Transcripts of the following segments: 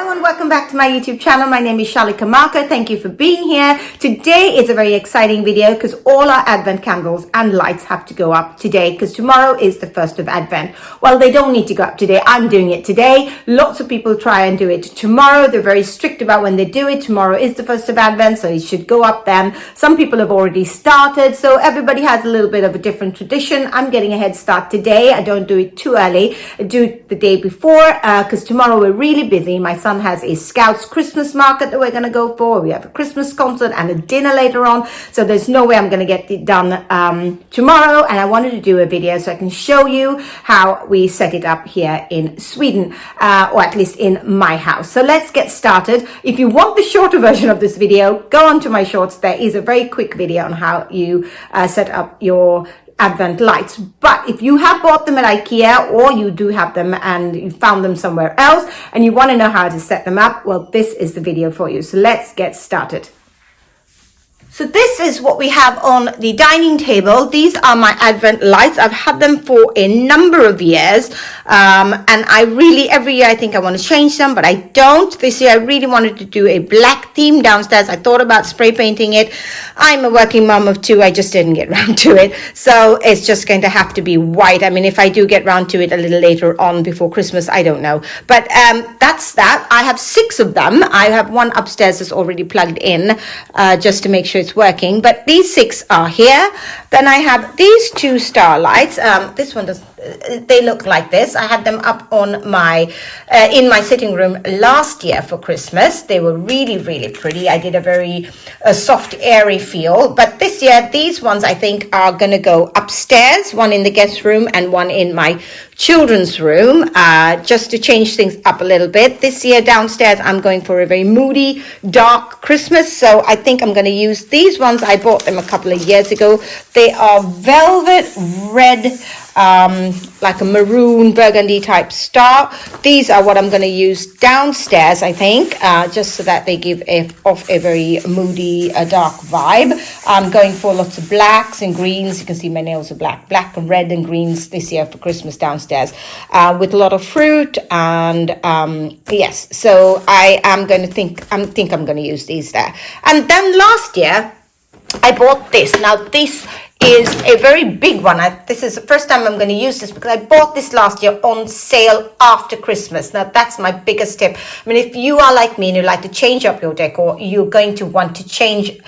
Hello and welcome back to my YouTube channel. My name is Shalika. Thank you for being here. Today is a very exciting video because all our Advent candles and lights have to go up today because tomorrow is the 1st of Advent. Well, they don't need to go up today. I'm doing it today. Lots of people try and do it tomorrow. They're very strict about when they do it. Tomorrow is the 1st of Advent, so it should go up then. Some people have already started, so everybody has a little bit of a different tradition. I'm getting a head start today. I don't do it too early. I do it the day before because tomorrow we're really busy. My son has a Scouts Christmas market that we're going to go for. We have a Christmas concert and a dinner later on. So there's no way I'm going to get it done tomorrow. And I wanted to do a video so I can show you how we set it up here in Sweden, or at least in my house. So let's get started. If you want the shorter version of this video, go on to my shorts. There is a very quick video on how you set up your Advent lights. But if you have bought them at Ikea, or you do have them and you found them somewhere else and you want to know how to set them up, well, this is the video for you. So let's get started. So this is what we have on the dining table. These are my Advent lights. I've had them for a number of years. And I really, every year I think I want to change them, but I don't. This year I really wanted to do a black theme downstairs. I thought about spray painting it. I'm a working mom of two. I just didn't get around to it. So it's just going to have to be white. I mean, if I do get around to it a little later on before Christmas, I don't know. But that's that. I have 6 of them. I have one upstairs that's already plugged in just to make sure it's working, but these 6 are here. Then I have these 2 star lights. This one does, they look like this. I had them up on my in my sitting room last year for Christmas. They were really pretty. I did a very soft airy feel, but this year these ones I think are gonna go upstairs, one in the guest room and one in my children's room, just to change things up a little bit. This year downstairs I'm going for a very moody, dark Christmas, so I think I'm going to use these ones. I bought them a couple of years ago. They are velvet red, like a maroon burgundy type star. These are what I'm going to use downstairs, I think, just so that they give off a very moody, dark vibe. I'm going for lots of blacks and greens. You can see my nails are black and red and greens this year for Christmas downstairs, with a lot of fruit. And yes, so I am going to think I'm going to use these there. And then last year I bought this. Now this is a very big one. This is the first time I'm going to use this because I bought this last year on sale after Christmas. Now that's my biggest tip. I mean, if you are like me and you like to change up your decor, you're going to want to change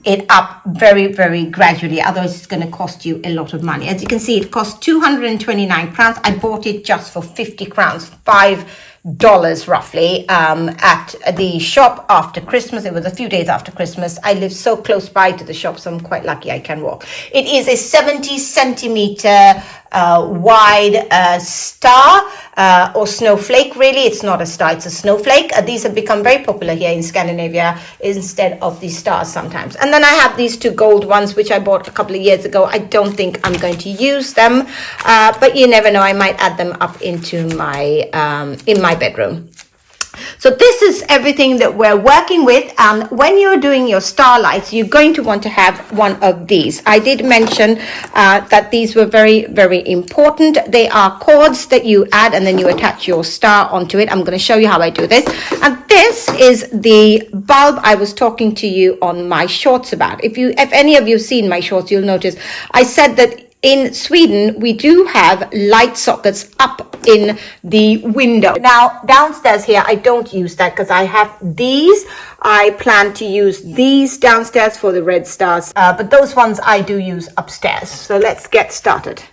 it up very gradually, otherwise it's going to cost you a lot of money. As you can see, it cost 229 crowns. I bought it just for 50 crowns, $5 roughly, at the shop after Christmas. It was a few days after Christmas. I live so close by to the shop, so I'm quite lucky I can walk. It is a 70 centimeter wide star, or snowflake. Really, it's not a star, it's a snowflake. These have become very popular here in Scandinavia instead of the stars sometimes. And then I have these 2 gold ones which I bought a couple of years ago. I don't think I'm going to use them, but you never know, I might add them up into my in my bedroom. So this is everything that we're working with, and when you're doing your star lights, you're going to want to have one of these. I did mention that these were very important. They are cords that you add and then you attach your star onto it. I'm going to show you how I do this. And this is the bulb I was talking to you on my shorts about. If any of you have seen my shorts, you'll notice I said that in Sweden, we do have light sockets up in the window. Now, downstairs here, I don't use that because I have these. I plan to use these downstairs for the red stars, but those ones I do use upstairs. So let's get started.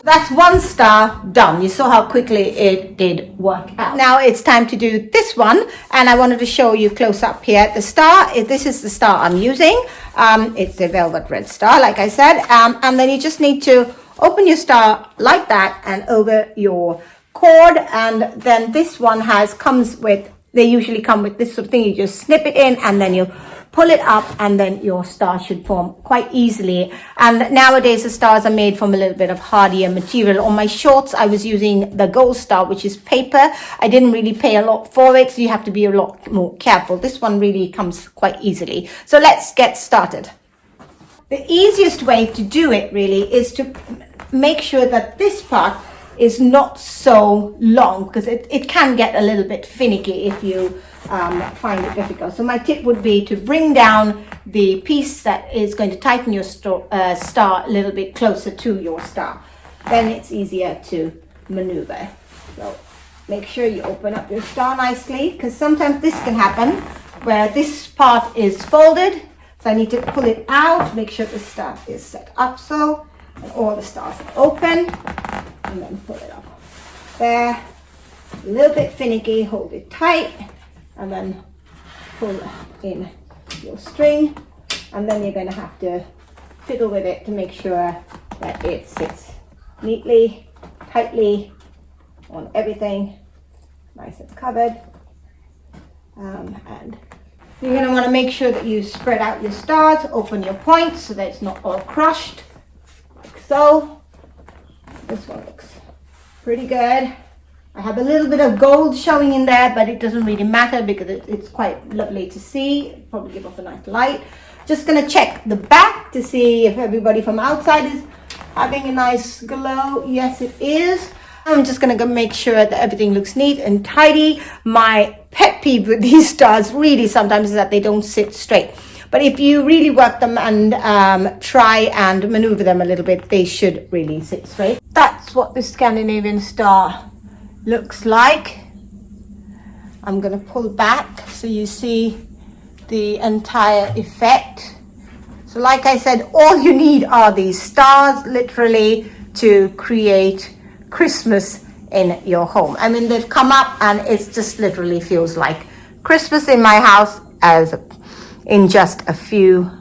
That's 1 star done. You saw how quickly it did work out. Now it's time to do this one, and I wanted to show you close up here. The star, this is the star I'm using. It's a velvet red star, like I said, and then you just need to open your star like that and over your cord, and then this one comes with, they usually come with this sort of thing. You just snip it in and then you pull it up, and then your star should form quite easily. And nowadays the stars are made from a little bit of hardier material. On my shorts I was using the gold star, which is paper. I didn't really pay a lot for it, so you have to be a lot more careful. This one really comes quite easily. So let's get started. The easiest way to do it really is to make sure that this part is not so long, because it can get a little bit finicky if you find it difficult. So my tip would be to bring down the piece that is going to tighten your star a little bit closer to your star. Then it's easier to maneuver. So make sure you open up your star nicely, because sometimes this can happen where this part is folded. So I need to pull it out, make sure the star is set up so, and all the stars are open. And then pull it up there, a little bit finicky, hold it tight, and then pull in your string, and then you're going to have to fiddle with it to make sure that it sits neatly, tightly on everything, nice and covered. And you're going to want to make sure that you spread out your stars, open your points so that it's not all crushed, like so. This one looks pretty good. I have a little bit of gold showing in there, but it doesn't really matter because it's quite lovely to see. Probably give off a nice light. Just gonna check the back to see if everybody from outside is having a nice glow. Yes, it is. I'm just gonna go make sure that everything looks neat and tidy. My pet peeve with these stars really sometimes is that they don't sit straight. But if you really work them and try and maneuver them a little bit, they should really sit straight. That's what the Scandinavian star looks like. I'm going to pull back so you see the entire effect. So like I said, all you need are these stars literally to create Christmas in your home. I mean, they've come up and it just literally feels like Christmas in my house in just a few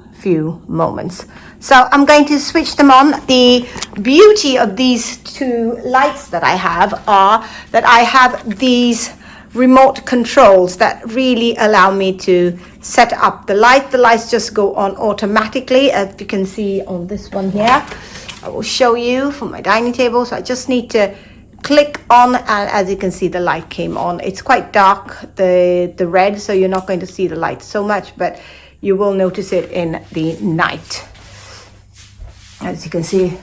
moments. So I'm going to switch them on. The beauty of these two lights that I have are that I have these remote controls that really allow me to set up the light. The lights just go on automatically, as you can see on this one here. I will show you from my dining table. So I just need to click on, and as you can see, the light came on. It's quite dark, the red, so you're not going to see the light so much, but you will notice it in the night. As you can see,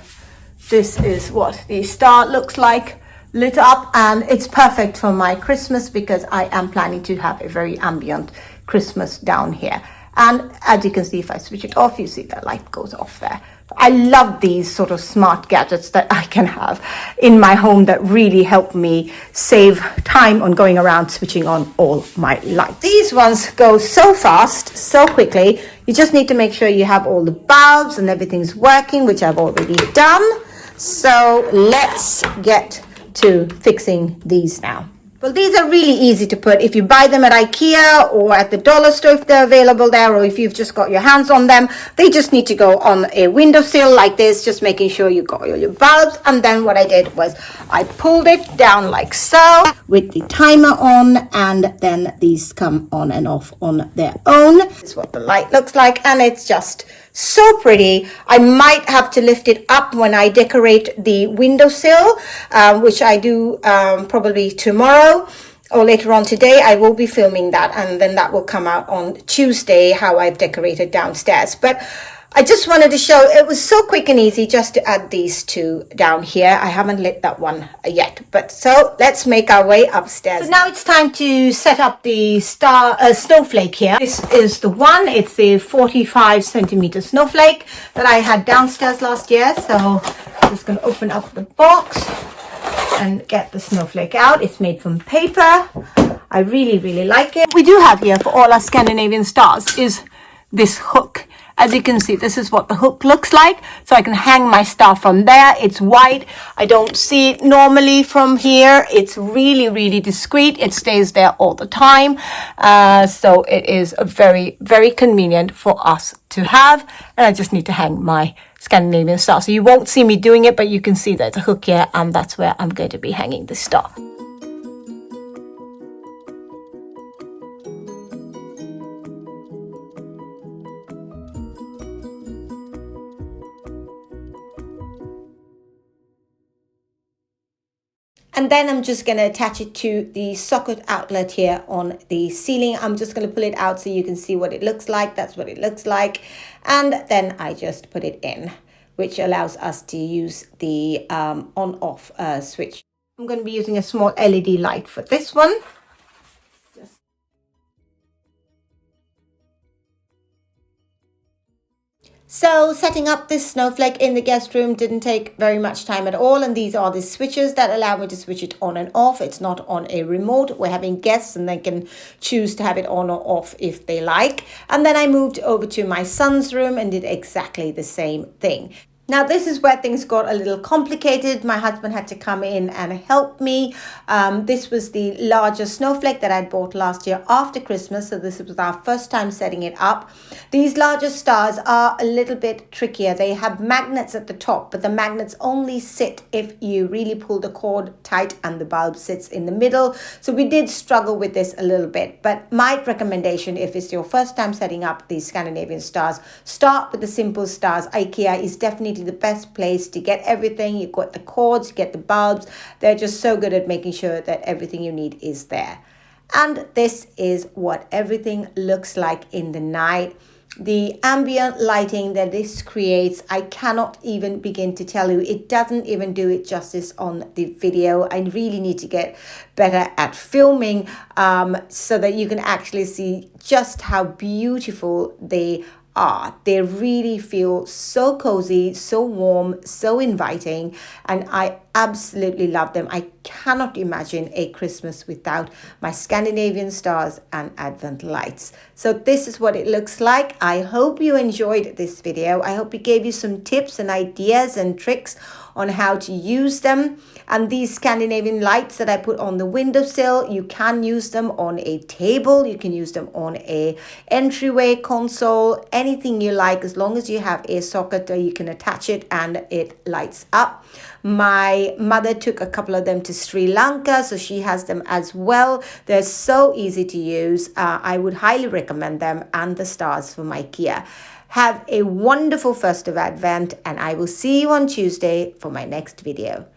this is what the star looks like lit up, and it's perfect for my Christmas because I am planning to have a very ambient Christmas down here. And as you can see, if I switch it off, you see the light goes off there. I love these sort of smart gadgets that I can have in my home that really help me save time on going around switching on all my lights. These ones go so fast, so quickly. You just need to make sure you have all the bulbs and everything's working, which I've already done. So let's get to fixing these now. Well, these are really easy to put. If you buy them at Ikea or at the dollar store, if they're available there, or if you've just got your hands on them, they just need to go on a windowsill like this, just making sure you got all your bulbs. And then what I did was I pulled it down like so with the timer on, and then these come on and off on their own. This is what the light looks like, and it's just so pretty. I might have to lift it up when I decorate the windowsill, which I do probably tomorrow or later on today. I will be filming that, and then that will come out on Tuesday, how I've decorated downstairs. But I just wanted to show, it was so quick and easy just to add these two down here. I haven't lit that one yet, but so let's make our way upstairs. So now it's time to set up the snowflake here. This is the one, it's the 45 centimeter snowflake that I had downstairs last year. So I'm just going to open up the box and get the snowflake out. It's made from paper. I really like it. What we do have here for all our Scandinavian stars is this hook. As you can see, this is what the hook looks like. So I can hang my star from there. It's wide. I don't see it normally from here. It's really discreet. It stays there all the time. So it is very convenient for us to have. And I just need to hang my Scandinavian star. So you won't see me doing it, but you can see there's a hook here, and that's where I'm going to be hanging the star. And then I'm just going to attach it to the socket outlet here on the ceiling. I'm just going to pull it out so you can see what it looks like. That's what it looks like. And then I just put it in, which allows us to use the on-off switch. I'm going to be using a small LED light for this one. So setting up this snowflake in the guest room didn't take very much time at all. And these are the switches that allow me to switch it on and off. It's not on a remote. We're having guests and they can choose to have it on or off if they like. And then I moved over to my son's room and did exactly the same thing. Now, this is where things got a little complicated. My husband had to come in and help me. This was the larger snowflake that I bought last year after Christmas. So this was our first time setting it up. These larger stars are a little bit trickier. They have magnets at the top, but the magnets only sit if you really pull the cord tight and the bulb sits in the middle. So we did struggle with this a little bit. But my recommendation, if it's your first time setting up these Scandinavian stars, start with the simple stars. Ikea is definitely the best place to get everything. You got the cords, you get the bulbs. They're just so good at making sure that everything you need is there. And this is what everything looks like in the night. The ambient lighting that this creates, I cannot even begin to tell you. It doesn't even do it justice on the video. I really need to get better at filming so that you can actually see just how beautiful they are. They really feel so cozy, so warm, so inviting, and I absolutely love them. I cannot imagine a Christmas without my Scandinavian stars and Advent lights. So this is what it looks like. I hope you enjoyed this video. I hope it gave you some tips and ideas and tricks on how to use them. And these Scandinavian lights that I put on the windowsill, you can use them on a table, you can use them on a entryway console, anything you like, as long as you have a socket that you can attach it and it lights up. My mother took a couple of them to Sri Lanka, so she has them as well. They're so easy to use. I would highly recommend them, and the stars from Ikea. Have a wonderful first of Advent, and I will see you on Tuesday for my next video.